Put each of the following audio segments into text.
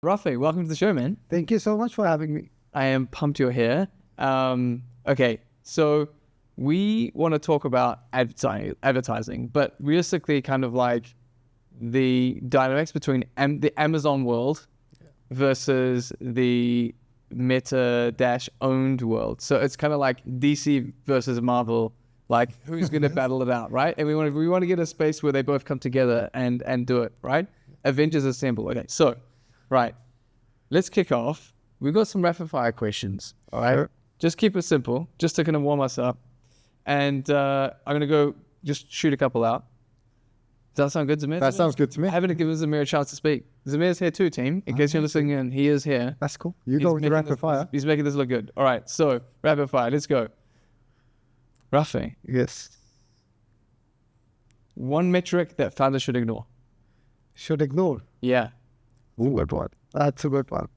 Rafay, welcome to the show, man. Thank you so much for having me. I am pumped you're here. Okay, so we want to talk about advertising, but realistically kind of like the dynamics between the Amazon world versus the Meta-owned world. So it's kind of like DC versus Marvel, like who's going to battle it out, right? And we want to get a space where they both come together and do it, right? Avengers Assemble. Okay, so, right, let's kick off. We've got some rapid fire questions, all right? Sure. Just keep it simple, just to kind of warm us up. And I'm going to go just shoot a couple out. Does that sound good, Zamir? That sounds good to me. I haven't given Zamir a chance to speak. Zamir's here too, team. In case you're listening in, he is here. That's cool. You go with the rapid fire. He's making this look good. All right, so rapid fire. Let's go. Rafay, Yes. one metric that founders should ignore. Should ignore. Yeah. Ooh, good one. That's a good one.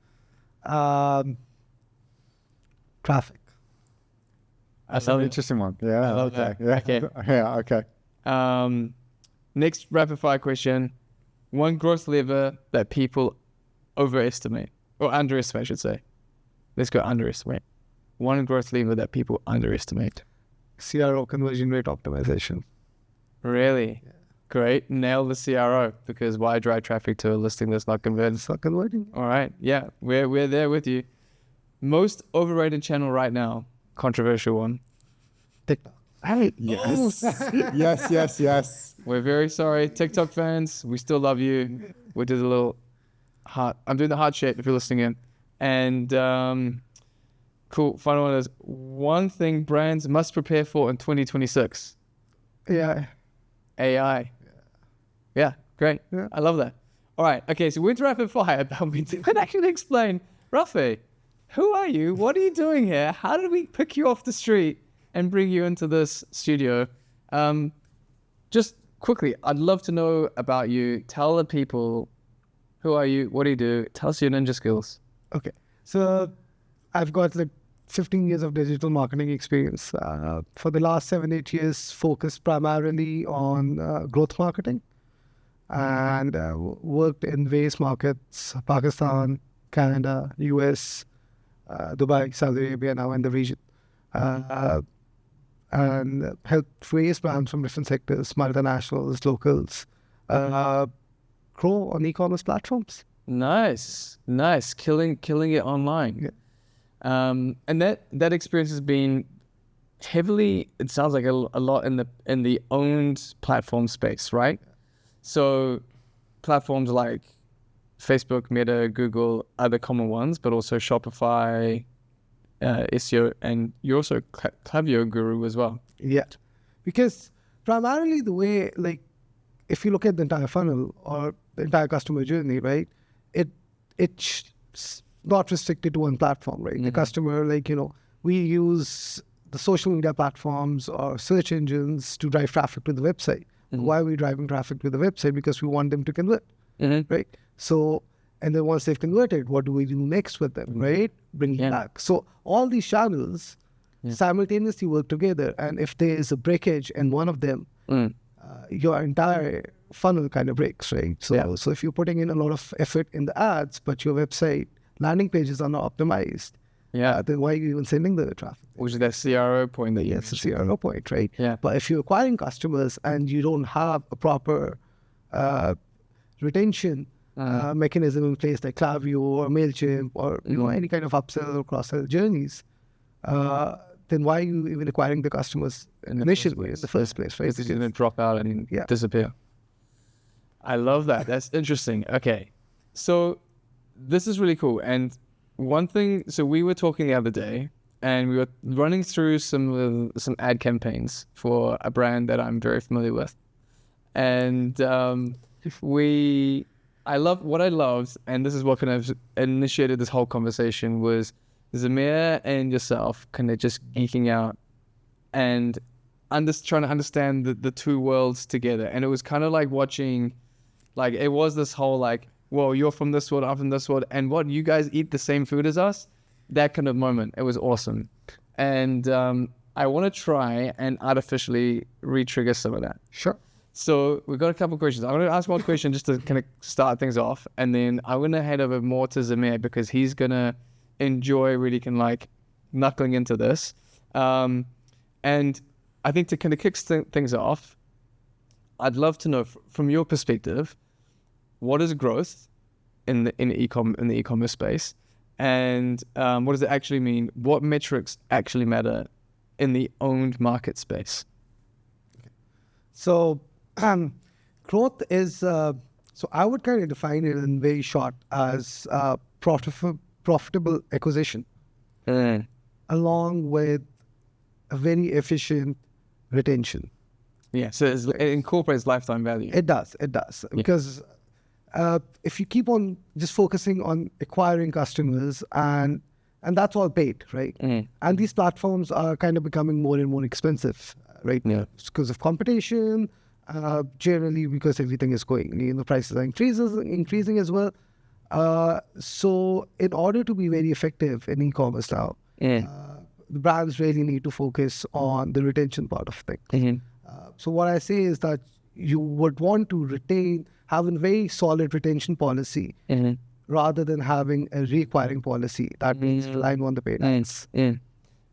Traffic. That's an interesting one. Yeah. I love that. Yeah. Okay. Yeah. Okay. Next rapid fire question. One growth lever that people overestimate, or underestimate, I should say. Let's go underestimate. One growth lever that people underestimate. CRO, conversion rate optimization. Really? Yeah. Great. Nail the CRO, because why drive traffic to a listing that's not converted? It's not converting. All right. Yeah, we're there with you. Most overrated channel right now. Controversial one. TikTok. Yes. Yes. We're very sorry, TikTok fans. We still love you. We did a little heart. I'm doing the heart shape if you're listening in. And cool. Final one is one thing brands must prepare for in 2026. Yeah. AI. Yeah, great. Yeah. I love that. All right. Okay, so we're into rapid fire, but we didn't actually explain. Rafay, who are you? What are you doing here? How did we pick you off the street and bring you into this studio? Just quickly, I'd love to know about you. Tell the people, who are you? What do you do? Tell us your ninja skills. Okay. So I've got like 15 years of digital marketing experience. For the last 7-8 years, focused primarily on growth marketing and worked in various markets, Pakistan, Canada, US, Dubai, Saudi Arabia, now in the region. And helped various brands from different sectors, multinationals, locals, grow on e-commerce platforms. Nice. Killing it online. Yeah. And that experience has been heavily, it sounds like a lot in the owned platform space, right? So platforms like Facebook, Meta, Google are the common ones, but also Shopify, Istio, and you're also Klaviyo guru as well. Yeah, because primarily the way, like, if you look at the entire funnel or the entire customer journey, right, it's not restricted to one platform, right? The customer, like, we use the social media platforms or search engines to drive traffic to the website. Why are we driving traffic to the website? Because we want them to convert, right? So, and then once they've converted, what do we do next with them, right? Bring them back. So all these channels simultaneously work together. And if there is a breakage in one of them, your entire funnel kind of breaks, right? So, so if you're putting in a lot of effort in the ads, but your website landing pages are not optimized, then why are you even sending the traffic? Which is that CRO point that you It's a CRO point, right? Yeah. But if you're acquiring customers and you don't have a proper retention mechanism in place like Klaviyo or MailChimp or any kind of upsell or cross-sell journeys, then why are you even acquiring the customers initially in the first place, right? It's going to drop out and disappear. I love that. That's interesting. Okay. So this is really cool. And one thing, so we were talking the other day and we were running through some ad campaigns for a brand that I'm very familiar with. And I loved, and this is what kind of initiated this whole conversation, was Zamir and yourself kind of just geeking out and trying to understand the two worlds together. And it was kind of like watching, like, it was this whole like, whoa, you're from this world, I'm from this world, and what, you guys eat the same food as us? That kind of moment. It was awesome. And I want to try and artificially re-trigger some of that. Sure. So we've got a couple of questions. I'm going to ask one question just to kind of start things off, and then I'm going to head over more to Zamir because he's going to enjoy really knuckling into this. And I think to kind of kick things off, I'd love to know from your perspective, what is growth in the e-commerce space, and what does it actually mean? What metrics actually matter in the owned market space? So growth is, so I would kind of define it in very short as profitable acquisition along with a very efficient retention. Yeah, so it incorporates lifetime value. It does. Because if you keep on just focusing on acquiring customers and that's all paid, right? And these platforms are kind of becoming more and more expensive, right? Yeah. Because of competition, generally because everything is going, the prices are increasing as well. So in order to be very effective in e-commerce now, the brands really need to focus on the retention part of things. So what I say is that you would want to have a very solid retention policy rather than having a reacquiring policy that means relying on the paid ads.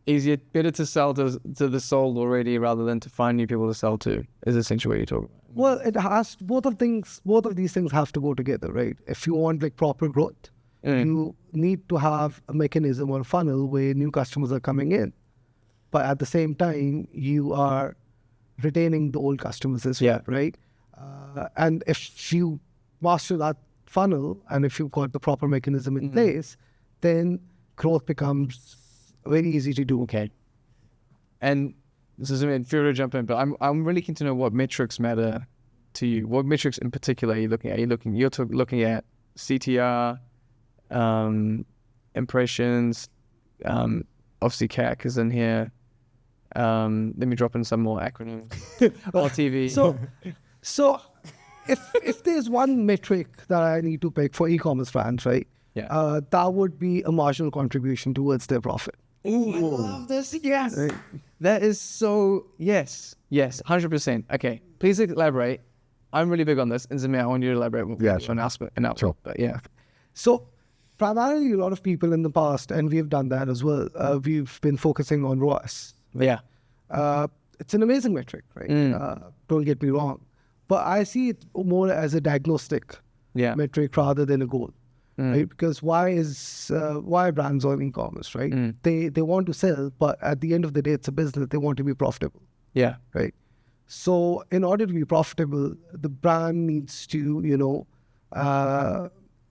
Better to sell to the sold already rather than to find new people to sell to, is essentially what you're talking about. Well, it has both of these things have to go together, right? If you want like proper growth, you need to have a mechanism or a funnel where new customers are coming in, but at the same time you are retaining the old customers as well, right? And if you master that funnel and if you've got the proper mechanism in place, then growth becomes very easy to do. Okay. And this is feel to jump in, but I'm really keen to know what metrics matter to you. What metrics in particular are you looking at? You're looking at CTR, impressions, obviously CAC is in here. Let me drop in some more acronyms. LTV. So if there's one metric that I need to pick for e-commerce brands, right? Yeah. That would be a marginal contribution towards their profit. Ooh, I love this. Yes. Right. That is so, yes, 100%. Okay, please elaborate. I'm really big on this. And Zamir, I want you to elaborate on aspect. Sure. But yeah. So primarily a lot of people in the past, and we've done that as well, we've been focusing on ROAS. Right? Yeah. It's an amazing metric, right? Don't get me wrong. But I see it more as a diagnostic metric rather than a goal. Right? Because why brands on e-commerce, right? They want to sell, but at the end of the day, it's a business. They want to be profitable. Yeah. Right. So in order to be profitable, the brand needs to,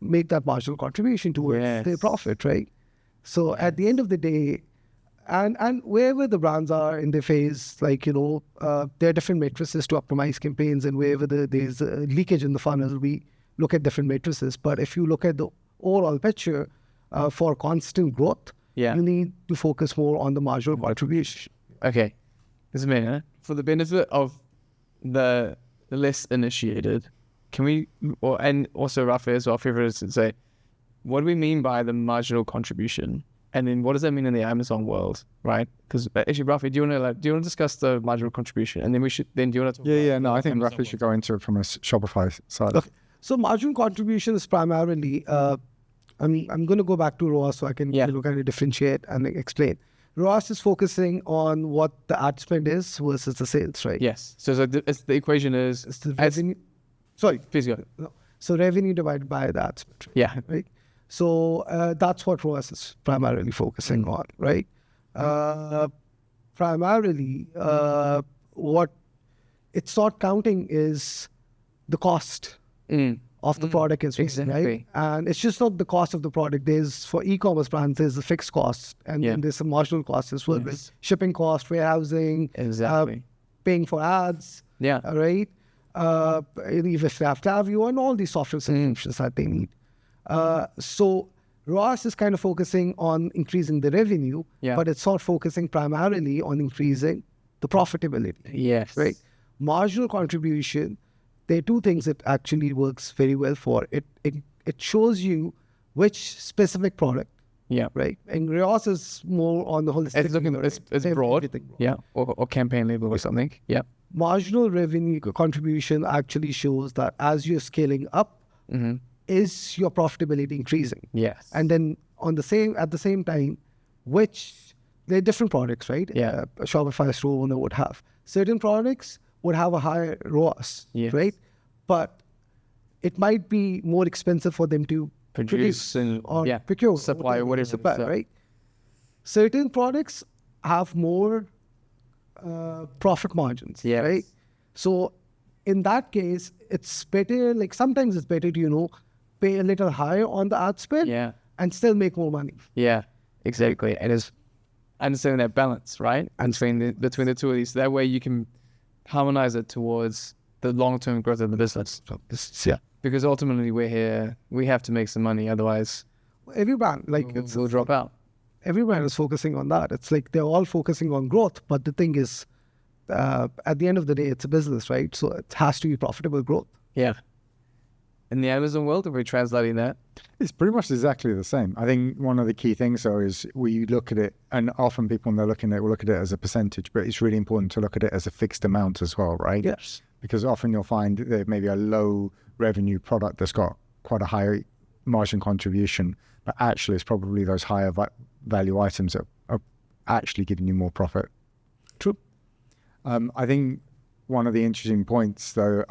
make that marginal contribution towards their profit, right? So at the end of the day, and wherever the brands are in their phase, like, there are different matrices to optimize campaigns, and wherever there's a leakage in the funnel, we look at different matrices. But if you look at the overall picture for constant growth, you need to focus more on the marginal contribution. Okay. This is me, for the benefit of the less initiated, can we, and also Rafay as well, feel free to say, what do we mean by the marginal contribution? And then what does that mean in the Amazon world, right? Because actually, Rafay, do you want to discuss the marginal contribution? And then do you want to talk about I think Rafay should go into it from a Shopify side. Okay. So marginal contribution is primarily, I'm going to go back to ROAS so I can kind of differentiate and explain. ROAS is focusing on what the ad spend is versus the sales, right? Yes. So the equation is... It's the revenue... Sorry. Please go. No. So revenue divided by the ad spend. Yeah. Right? So that's what ROAS is primarily focusing on, right? Primarily, what it's not counting is the cost of the product as well, right? And it's just not the cost of the product. For e-commerce brands, there's a fixed cost, and then there's some marginal costs as well, with shipping cost, warehousing, paying for ads, right? If they have Clavio and all these software subscriptions that they need. So ROAS is kind of focusing on increasing the revenue, but it's not focusing primarily on increasing the profitability. Yes. Right? Marginal contribution, there are two things it actually works very well for. It shows you which specific product. Yeah. Right. And ROAS is more on the holistic. It's broad. Yeah. Or campaign label or something. Yeah. marginal revenue contribution actually shows that as you're scaling up, is your profitability increasing? Yes. And then at the same time, which they're different products, right? Yeah. A Shopify store owner would have certain products would have a higher ROAS, Yes. right? But it might be more expensive for them to Produce and procure, supply or whatever. supply, right? Certain products have more profit margins, Yes. right? So in that case, it's better, like sometimes it's better to, pay a little higher on the ad spend Yeah. and still make more money. Yeah, exactly. And it's understanding that balance, right? Between the two of these. That way you can harmonize it towards the long-term growth of the business. Yeah. Because ultimately we're here, we have to make some money. Otherwise, Every brand, we'll drop out. every brand is focusing on that. It's like they're all focusing on growth, but the thing is, at the end of the day, it's a business, right? So it has to be profitable growth. Yeah. In the Amazon world, if we're translating that, It's pretty much exactly the same. I think one of the key things, though, is we look at it, and often people when they're looking at it will look at it as a percentage, but it's really important to look at it as a fixed amount as well, right? Yes. Because often you'll find there may be a low revenue product that's got quite a high margin contribution, but actually it's probably those higher value items that are actually giving you more profit. True. I think one of the interesting points, though,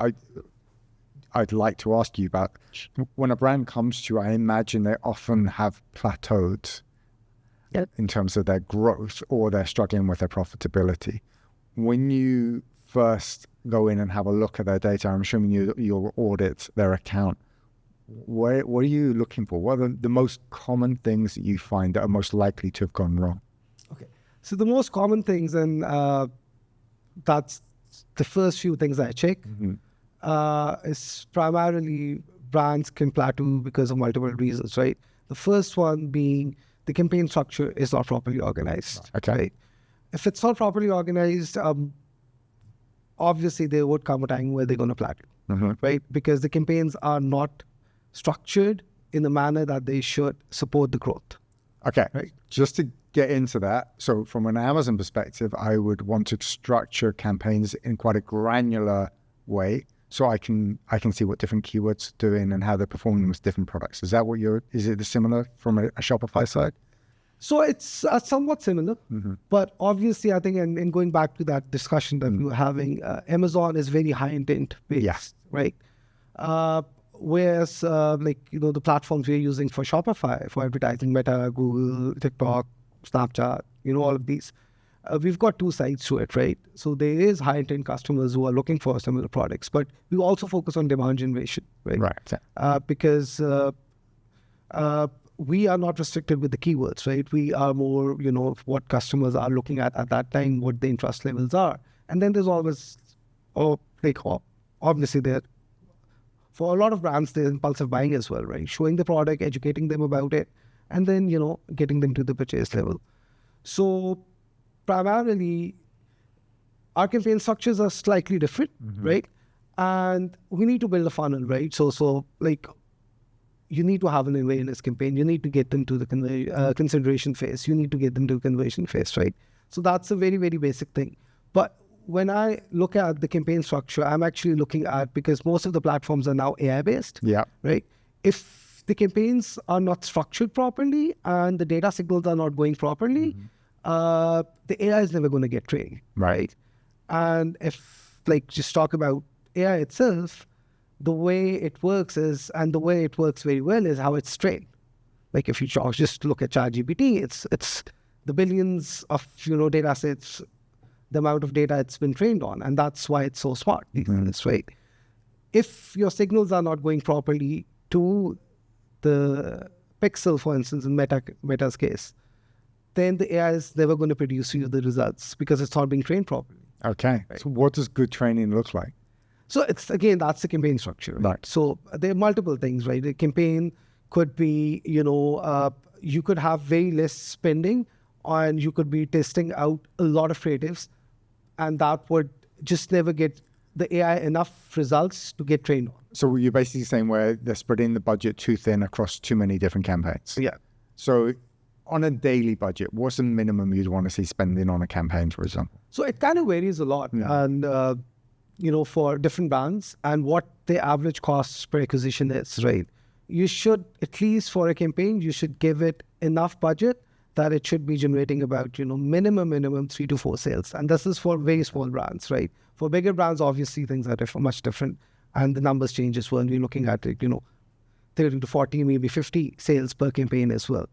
I'd like to ask you about, when a brand comes to you, I imagine they often have plateaued in terms of their growth, or they're struggling with their profitability. When you first go in and have a look at their data, I'm assuming you'll audit their account. What are you looking for? What are the most common things that you find that are most likely to have gone wrong? Okay. So the most common things, and that's the first few things I check, is primarily brands can plateau because of multiple reasons, right? The first one being the campaign structure is not properly organized. Okay. Right? If it's not properly organized, obviously there would come a time where they're going to plateau, right? Because the campaigns are not structured in the manner that they should support the growth. Okay, Right. Just to get into that, so from an Amazon perspective, I would want to structure campaigns in quite a granular way, so I can see what different keywords are doing and how they're performing with different products. Is that what is it similar from a Shopify side? So it's somewhat similar, but obviously I think, and going back to that discussion that we were having, Amazon is very high intent based, Yes. right? Whereas the platforms we're using for Shopify, for advertising, Meta, Google, TikTok, Snapchat, all of these, we've got two sides to it, right? So there is high intent customers who are looking for similar products, but we also focus on demand generation, right? Right. Because we are not restricted with the keywords, right? We are more, what customers are looking at that time, what the interest levels are. And then there's always, obviously there, for a lot of brands, there's impulsive buying as well, right? Showing the product, educating them about it, and then, getting them to the purchase level. So primarily, our campaign structures are slightly different, right? And we need to build a funnel, right? So you need to have an awareness campaign. You need to get them to the consideration phase. You need to get them to the conversion phase, right? So that's a very, very basic thing. But when I look at the campaign structure, I'm actually looking at, because most of the platforms are now AI-based, Yeah. right? If the campaigns are not structured properly and the data signals are not going properly, the AI is never going to get trained, right? And if, just talk about AI itself, the way it works is, and the way it works very well is how it's trained. Like if you just look at ChatGPT, it's the billions of, data sets, the amount of data it's been trained on, and that's why it's so smart, right? If your signals are not going properly to the pixel, for instance, in Meta's case, then the AI is never going to produce you the results because it's not being trained properly. Okay. Right. So what does good training look like? So it's, again, that's the campaign structure. Right. So there are multiple things, right? The campaign could be, you could have very less spending, and you could be testing out a lot of creatives, and that would just never get the AI enough results to get trained on. So you're basically saying where they're spreading the budget too thin across too many different campaigns. Yeah. So on a daily budget, what's the minimum you'd want to see spending on a campaign, for example? So it kind of varies a lot, and for different brands and what the average cost per acquisition is, right? You should, at least for a campaign, you should give it enough budget that it should be generating about, minimum 3 to 4 sales. And this is for very small brands, right? For bigger brands, obviously things are much different, and the numbers change as well. We're looking at it, 30 to 40, maybe 50 sales per campaign as well.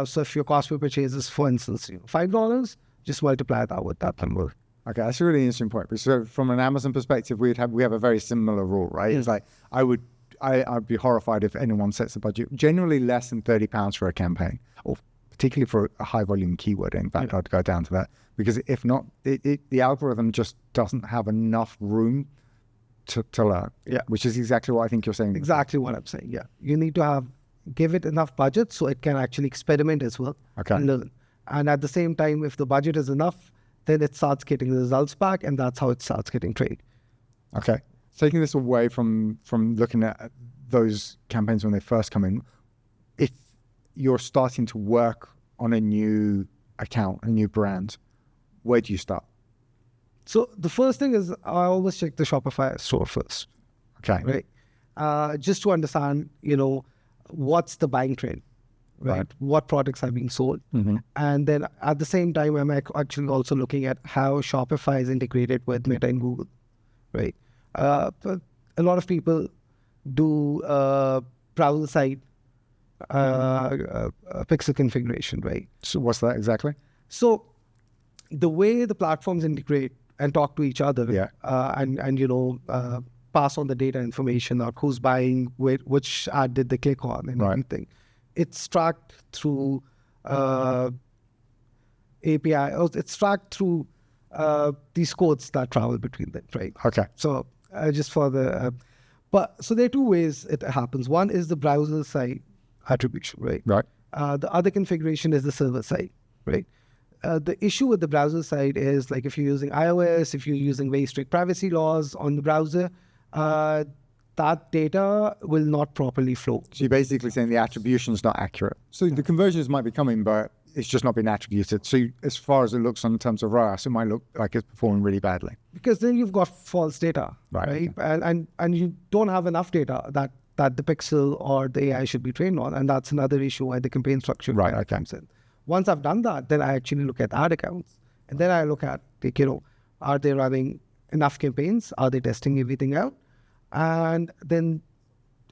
So if your cost per purchase is, for instance, $5, just multiply that with that number. Okay, that's a really interesting point. So from an Amazon perspective, we have a very similar rule, right? It's like I'd be horrified if anyone sets a budget generally less than £30 for a campaign, or particularly for a high volume keyword. In fact, I'd go down to that, because if not, the algorithm just doesn't have enough room to learn. Yeah, which is exactly what I think you're saying. Exactly what I'm saying. Yeah, you need to give it enough budget so it can actually experiment as well and learn. And at the same time, if the budget is enough, then it starts getting the results back, and that's how it starts getting trained. Okay. Taking this away from looking at those campaigns when they first come in, if you're starting to work on a new account, a new brand, where do you start? So the first thing is I always check the Shopify store first. Okay. Right. Just to understand, what's the buying trend, right? What products are being sold. And then at the same time, I'm actually also looking at how Shopify is integrated with Meta and Google, right? But a lot of people do browser side pixel configuration, right? So what's that exactly? So the way the platforms integrate and talk to each other, and pass on the data information, or who's buying, which ad did they click on, and everything. It's tracked through API. It's tracked through these codes that travel between them, right? Okay. So just for the, so there are two ways it happens. One is the browser side attribution, right? Right. The other configuration is the server side, right? The issue with the browser side is, like, if you're using iOS, if you're using very strict privacy laws on the browser, that data will not properly flow. So you're basically saying the attribution is not accurate. So the conversions might be coming, but it's just not been attributed. So as far as it looks in terms of ROAS, it might look like it's performing really badly. Because then you've got false data, right? Okay. And you don't have enough data that the pixel or the AI should be trained on. And that's another issue why the campaign structure comes in. Once I've done that, then I actually look at ad accounts. And then I look at, are they running enough campaigns? Are they testing everything out? And then,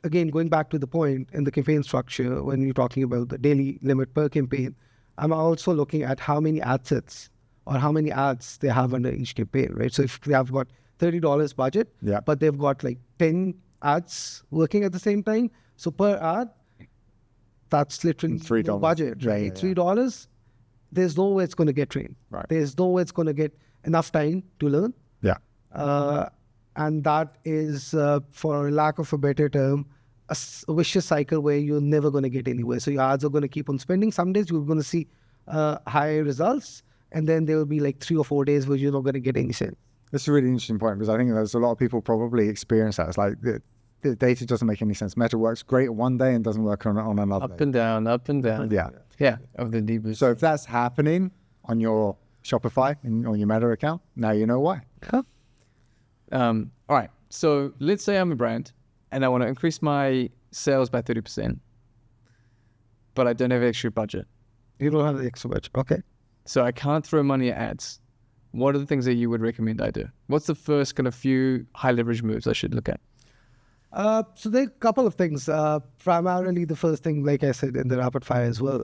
again, going back to the point in the campaign structure, when you're talking about the daily limit per campaign, I'm also looking at how many ad sets or how many ads they have under each campaign, right? So if they have got $30 budget, but they've got like 10 ads working at the same time, so per ad, that's literally $3 budget, right? Yeah. $3, there's no way it's going to get trained. Right. There's no way it's going to get enough time to learn. Yeah. And that is, for lack of a better term, a vicious cycle where you're never going to get anywhere. So your ads are going to keep on spending. Some days you're going to see high results, and then there will be like 3 or 4 days where you're not going to get any sales. That's a really interesting point, because I think there's a lot of people probably experience that. It's like the data doesn't make any sense. Meta works great one day and doesn't work on another day. Up and down, up and down. Yeah. Of the deepest. So if that's happening on your Shopify and on your Meta account, now you know why. All right. So let's say I'm a brand and I want to increase my sales by 30%, but I don't have extra budget. You don't have the extra budget. Okay. So I can't throw money at ads. What are the things that you would recommend I do? What's the first kind of few high leverage moves I should look at? So there are a couple of things. Primarily, the first thing, like I said in the rapid fire as well,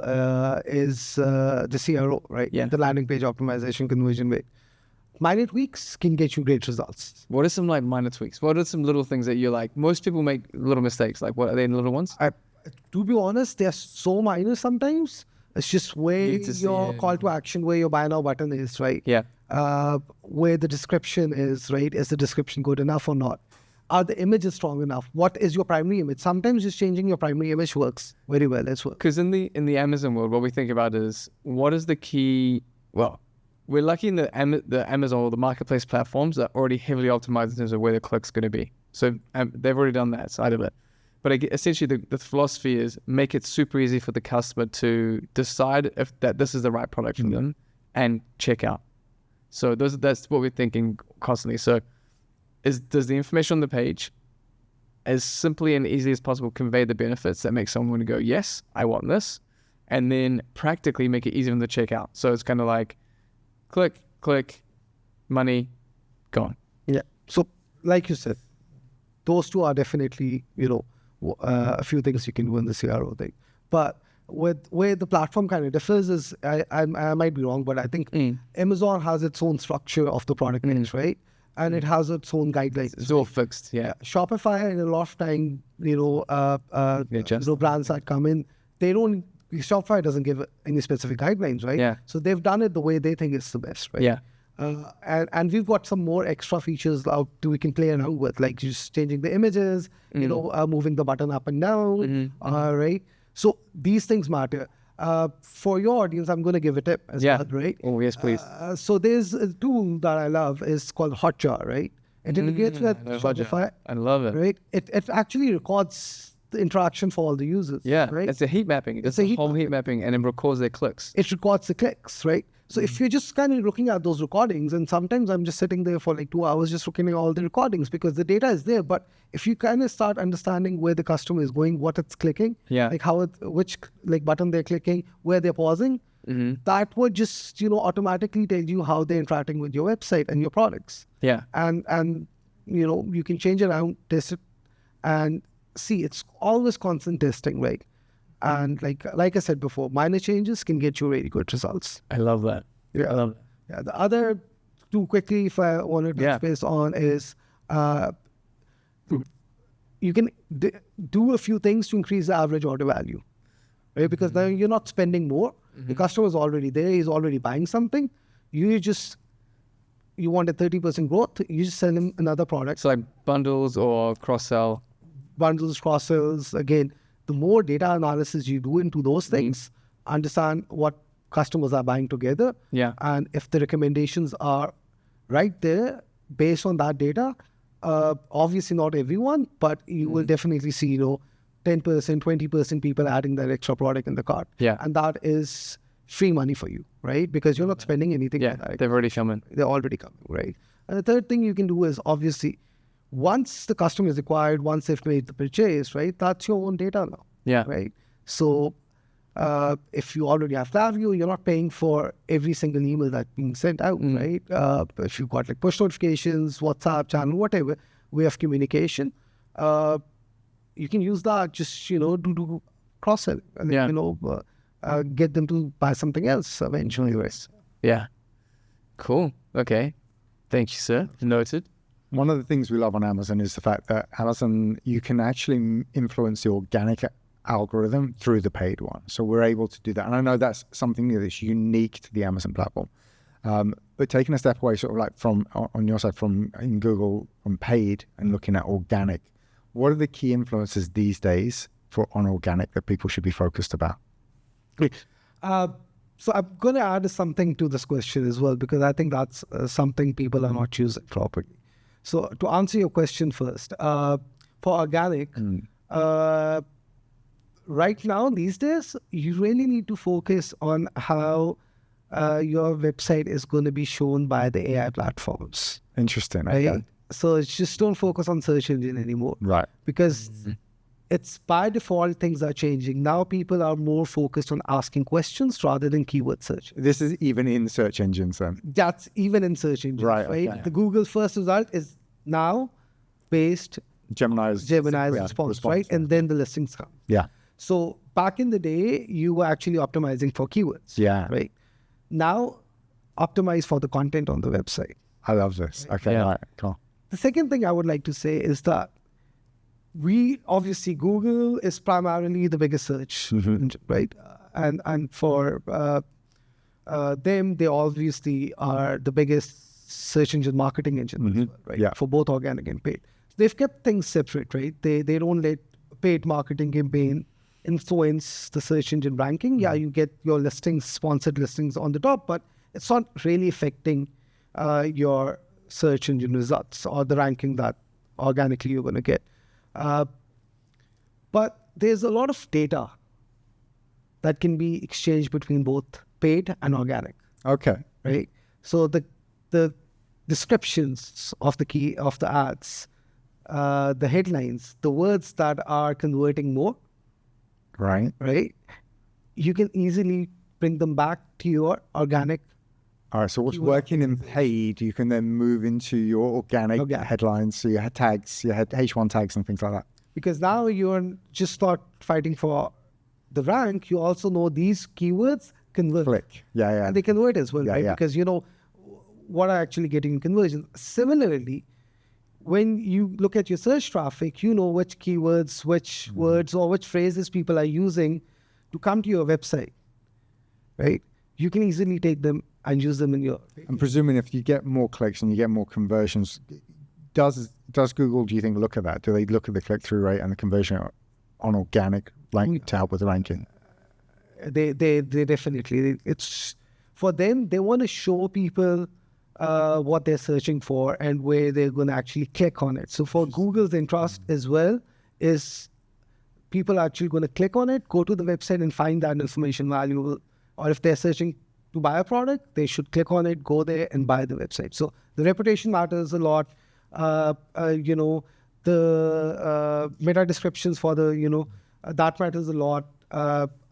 is the CRO, right? Yeah. The landing page optimization conversion rate. Minor tweaks can get you great results. What are some like minor tweaks? What are some little things that you're like, most people make little mistakes. Like, what are they little ones? To be honest, they're so minor sometimes. It's just where your call to action, where your buy now button is, right? Yeah. Where the description is, right? Is the description good enough or not? Are the images strong enough? What is your primary image? Sometimes just changing your primary image works very well as well. Because in the Amazon world, what we think about is, what is the key? Well, we're lucky in the Amazon or the marketplace platforms that are already heavily optimized in terms of where the click's going to be. So they've already done that side of it. But essentially, the philosophy is make it super easy for the customer to decide if this is the right product for them and check out. So that's what we're thinking constantly. So does the information on the page as simply and easy as possible convey the benefits that make someone go, yes, I want this, and then practically make it easy for them to check out. So it's kind of like click, money, gone. Yeah. So like you said, those two are definitely, a few things you can do in the CRO thing. But where the platform kind of differs is, I might be wrong, but I think Amazon has its own structure of the product range, right? And it has its own guidelines. It's all fixed, yeah. Shopify, and a lot of time, brands that come in, Shopify doesn't give any specific guidelines, right? Yeah. So they've done it the way they think is the best, right? Yeah. And we've got some more extra features we can play around with, like just changing the images, moving the button up and down, right? So these things matter. For your audience, I'm going to give a tip as well, right? Oh, yes, please. So there's a tool that I love. It's called Hotjar, right? It integrates with Shopify. I love it. Right? It actually records the interaction for all the users. Yeah, right? It's a heat mapping. It's a whole heat mapping, and it records their clicks. It records the clicks, right? So if you're just kind of looking at those recordings, and sometimes I'm just sitting there for like 2 hours just looking at all the recordings because the data is there. But if you kind of start understanding where the customer is going, what it's clicking, like which button they're clicking, where they're pausing, that would just automatically tell you how they're interacting with your website and your products. Yeah, and you can change it around, test it, and see. It's always constant testing, right? And like I said before, minor changes can get you really good results. I love that. Yeah, I love that. Yeah. The other two quickly, if I want to touch base on, is you can do a few things to increase the average order value, right? Because now you're not spending more. The customer is already there. He's already buying something. You want a 30% growth. You just sell him another product. So like bundles or cross-sell. Bundles, cross-sells. Again, the more data analysis you do into those things, understand what customers are buying together. Yeah. And if the recommendations are right there based on that data, obviously not everyone, but you will definitely see, 10%, 20% people adding that extra product in the cart. Yeah. And that is free money for you, right? Because you're not spending anything. Yeah, they've already come in. They're already coming, right? And the third thing you can do is obviously, once the customer is acquired, once they've made the purchase, right? That's your own data now. Yeah. Right. So if you already have Klaviyo, you're not paying for every single email that's being sent out, right? If you've got push notifications, WhatsApp channel, whatever way of communication, you can use that just, do cross-sell and, get them to buy something else eventually. Right? Yeah. Cool. Okay. Thank you, sir. Noted. One of the things we love on Amazon is the fact that Amazon, you can actually influence the organic algorithm through the paid one. So we're able to do that. And I know that's something that's unique to the Amazon platform. But taking a step away, sort of from on your side, from in Google, from paid and looking at organic, what are the key influences these days on organic that people should be focused about? So I'm going to add something to this question as well, because I think that's something people are not using properly. So to answer your question first, for organic, right now, these days, you really need to focus on how your website is going to be shown by the AI platforms. Interesting. Right? Okay. So it's just don't focus on search engine anymore. Right. Because it's by default, things are changing. Now people are more focused on asking questions rather than keyword search. This is even in search engines then? That's even in search engines, right? Okay. The Google first result is now based Gemini's response, right? Yeah. And then the listings come. Yeah. So back in the day, you were actually optimizing for keywords. Yeah. Right. Now, optimize for the content on the website. I love this. Okay. Yeah. All right. Cool. The second thing I would like to say is that Google is primarily the biggest search engine, right? And for them, they obviously are the biggest search engine marketing engine, as well, right? Yeah. For both organic and paid. They've kept things separate, right? They don't let paid marketing campaign influence the search engine ranking. Yeah, you get your listings, sponsored listings on the top, but it's not really affecting your search engine results or the ranking that organically you're going to get. But there's a lot of data that can be exchanged between both paid and organic, Okay. right? So the descriptions of the ads, the headlines, the words that are converting more, Right. right? You can easily bring them back to your organic. All right. So what's Keyword working in paid, you can then move into your organic Okay. headlines. So you had tags, you had H1 tags and things like that. Because now you're just not fighting for the rank, you also know these keywords convert. Click. Yeah, yeah. And they convert as well, Yeah, right? yeah. Because you know what are actually getting conversions. Similarly, when you look at your search traffic, you know which keywords, which words, or which phrases people are using to come to your website, right? You can easily take them and use them in your... I'm presuming if you get more clicks and you get more conversions, does Google, do you think, look at that? Do they look at the click-through rate and the conversion on organic to help with the ranking? They definitely, it's for them, they want to show people what they're searching for and where they're going to actually click on it. So for Google's interest as well is people are actually going to click on it, go to the website and find that information valuable. Or if they're searching to buy a product, they should click on it, go there and buy the website. So the reputation matters a lot. You know, the meta descriptions for the, you know, that matters a lot.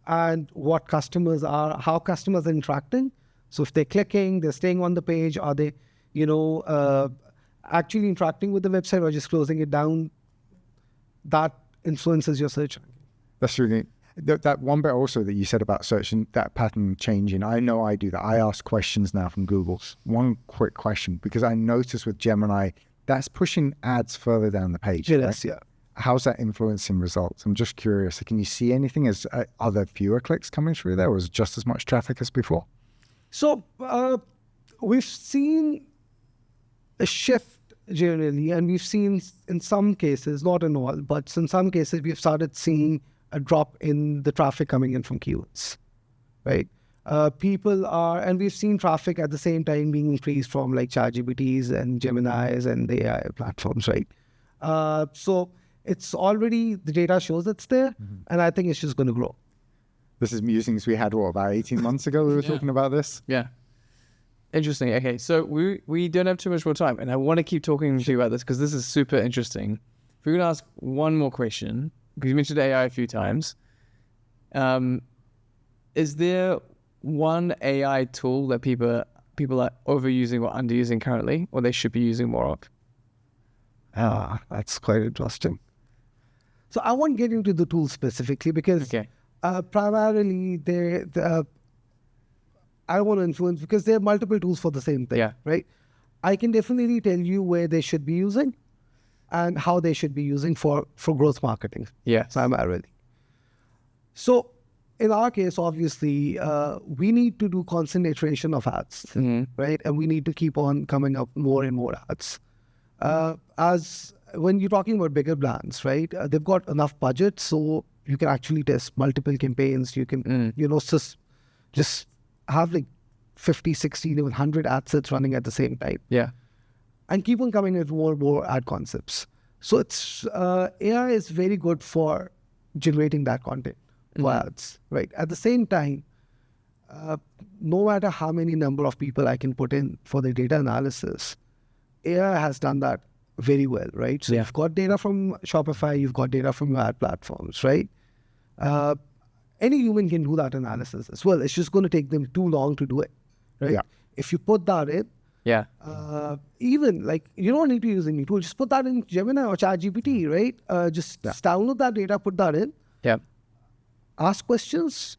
And what customers are, how customers are interacting. So if they're clicking, they're staying on the page, are they, you know, actually interacting with the website or just closing it down, that influences your search. That's really that one bit also that you said about searching, that pattern changing. I know I do that. I ask questions now from Google. One quick question, because I noticed with Gemini, that's pushing ads further down the page. Yes, right? yeah. How's that influencing results? I'm just curious. Can you see anything? Are there fewer clicks coming through there, or is it just as much traffic as before? So we've seen a shift generally, and we've seen in some cases, not in all, but in some cases, we've started seeing a drop in the traffic coming in from keywords, right? People are, and we've seen traffic at the same time being increased from like ChatGPTs and Geminis and the AI platforms, right? So it's already, the data shows it's there, and I think it's just going to grow. This is musings we had, what, about 18 months ago? We were talking about this. Yeah. Interesting. Okay, so we don't have too much more time, and I want to keep talking to you about this because this is super interesting. If we could ask one more question, because you mentioned AI a few times, is there one AI tool that people are overusing or underusing currently, or they should be using more of? That's quite interesting. So I won't get into the tool specifically because primarily I don't want to influence because there are multiple tools for the same thing, right? I can definitely tell you where they should be using and how they should be using for growth marketing. Primarily. So in our case, obviously, we need to do constant iteration of ads, right? And we need to keep on coming up more and more ads. As when you're talking about bigger brands, right? They've got enough budget, so you can actually test multiple campaigns. You can, you know, just have like 50, 60, even 100 ad sets running at the same time. And keep on coming with more and more ad concepts. So it's AI is very good for generating that content for ads, right? At the same time, no matter how many number of people I can put in for the data analysis, AI has done that very well, right? So you've got data from Shopify, you've got data from your ad platforms, right? Any human can do that analysis as well. It's just going to take them too long to do it, right? If you put that in, even like you don't need to use any tool. Just put that in Gemini or ChatGPT, right? Just download that data, put that in. Ask questions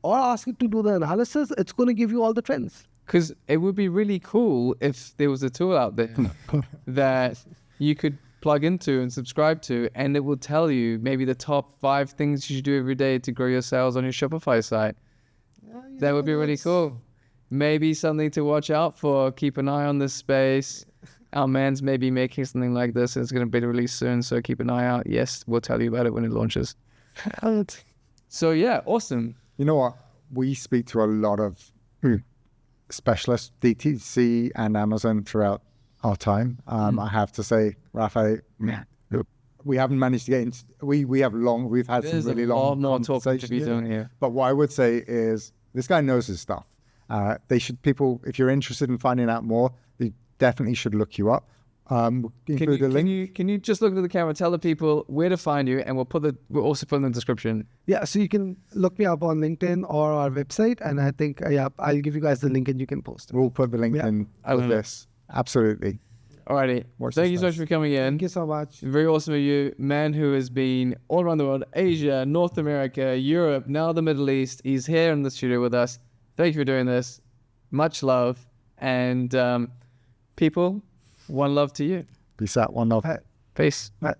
or ask it to do the analysis. It's going to give you all the trends. Because it would be really cool if there was a tool out there that you could plug into and subscribe to, and it will tell you maybe the top 5 things you should do every day to grow your sales on your Shopify site. That would be really cool. Maybe something to watch out for. Keep an eye on this space. Our man's maybe making something like this. It's going to be released soon, so keep an eye out. Yes, we'll tell you about it when it launches. So yeah, awesome. You know what? We speak to a lot of specialists, DTC and Amazon throughout our time. I have to say, Rafay, we haven't managed to get into. We've had There's some really a lot long more talking to conversations be done here. But what I would say is this guy knows his stuff. People, if you're interested in finding out more, they definitely should look you up. Include a link. Can you just look at the camera, tell the people where to find you, and we'll also put in the description. Yeah, so you can look me up on LinkedIn or our website, and I think I'll give you guys the link and you can post it. We'll put the link in with this. Absolutely. Alrighty. Thank you so much for coming in. Thank you so much. Very awesome of you. Man who has been all around the world, Asia, North America, Europe, now the Middle East. He's here in the studio with us. Thank you for doing this. Much love. And people, one love to you. Peace out. One love. Peace. Bye.